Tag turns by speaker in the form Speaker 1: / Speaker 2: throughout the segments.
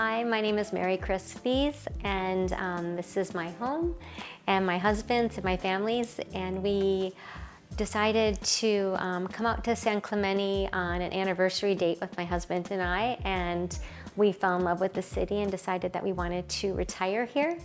Speaker 1: Hi, my name is Mary Chris Fees, and this is my home and my husband's and my family's, and we decided to come out to San Clemente on an anniversary date with my husband and I, and we fell in love with the city and decided that we wanted to retire here.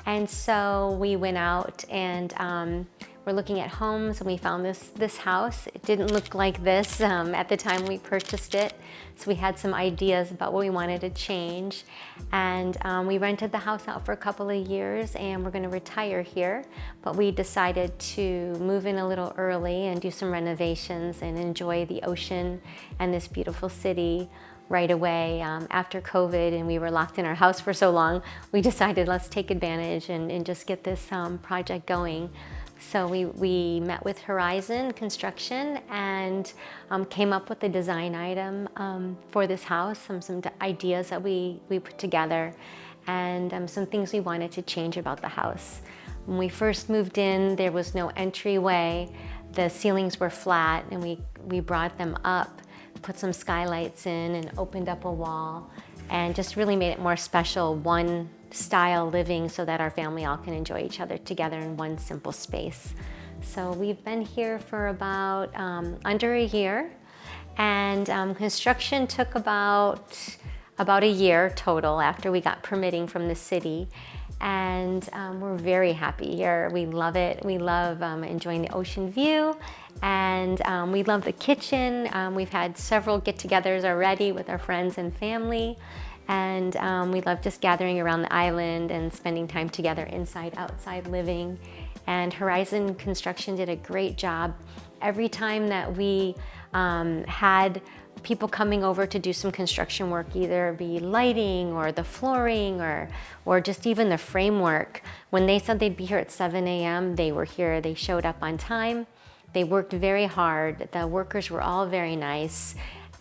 Speaker 1: And so we went out and we're looking at homes, and we found this house. It didn't look like this at the time we purchased it, so we had some ideas about what we wanted to change. And we rented the house out for a couple of years, and we're going to retire here. But we decided to move in a little early and do some renovations and enjoy the ocean and this beautiful city right away. After COVID and we were locked in our house for so long, we decided let's take advantage and just get this project going. So we met with Horizon Construction and came up with a design item for this house, some ideas that we put together, and some things we wanted to change about the house. When we first moved in, there was no entryway. The ceilings were flat, and we brought them up, put some skylights in, and opened up a wall, and just really made it more special, one style living, so that our family all can enjoy each other together in one simple space. So we've been here for about under a year, and construction took about a year total after we got permitting from the city. And we're very happy here. We love it. We love enjoying the ocean view, and we love the kitchen. We've had several get-togethers already with our friends and family, and we love just gathering around the island and spending time together inside, outside living. And Horizon Construction did a great job. Every time that we had people coming over to do some construction work, either be lighting or the flooring or just even the framework, when they said they'd be here at 7 a.m., they were here. They showed up on time. They worked very hard. The workers were all very nice.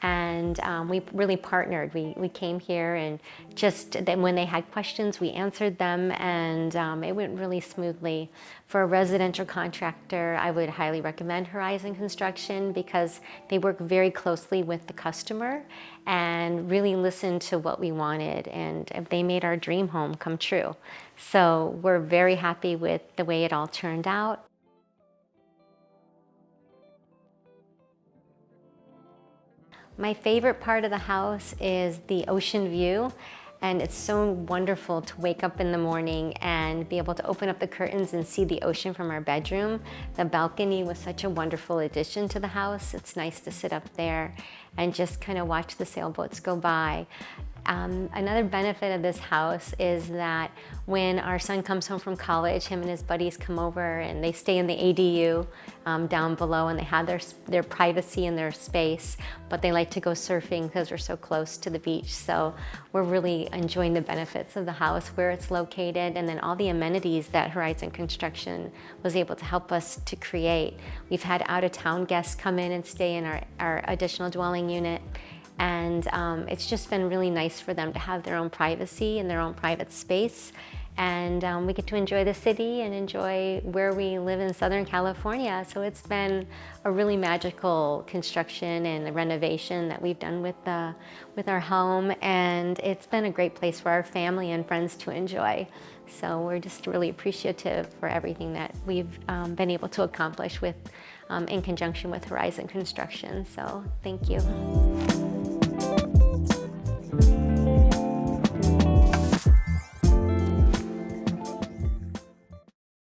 Speaker 1: And we really partnered. We came here, and just then when they had questions, we answered them, and it went really smoothly. For a residential contractor, I would highly recommend Horizon Construction because they work very closely with the customer and really listened to what we wanted, and they made our dream home come true. So we're very happy with the way it all turned out. My favorite part of the house is the ocean view, and it's so wonderful to wake up in the morning and be able to open up the curtains and see the ocean from our bedroom. The balcony was such a wonderful addition to the house. It's nice to sit up there and just kind of watch the sailboats go by. Another benefit of this house is that when our son comes home from college, him and his buddies come over and they stay in the ADU down below, and they have their privacy and their space, but they like to go surfing because we're so close to the beach. So we're really enjoying the benefits of the house, where it's located, and then all the amenities that Horizon Construction was able to help us to create. We've had out-of-town guests come in and stay in our additional dwelling unit. And it's just been really nice for them to have their own privacy and their own private space. And we get to enjoy the city and enjoy where we live in Southern California. So it's been a really magical construction and renovation that we've done with our home. And it's been a great place for our family and friends to enjoy. So we're just really appreciative for everything that we've been able to accomplish in conjunction with Horizon Construction. So thank you.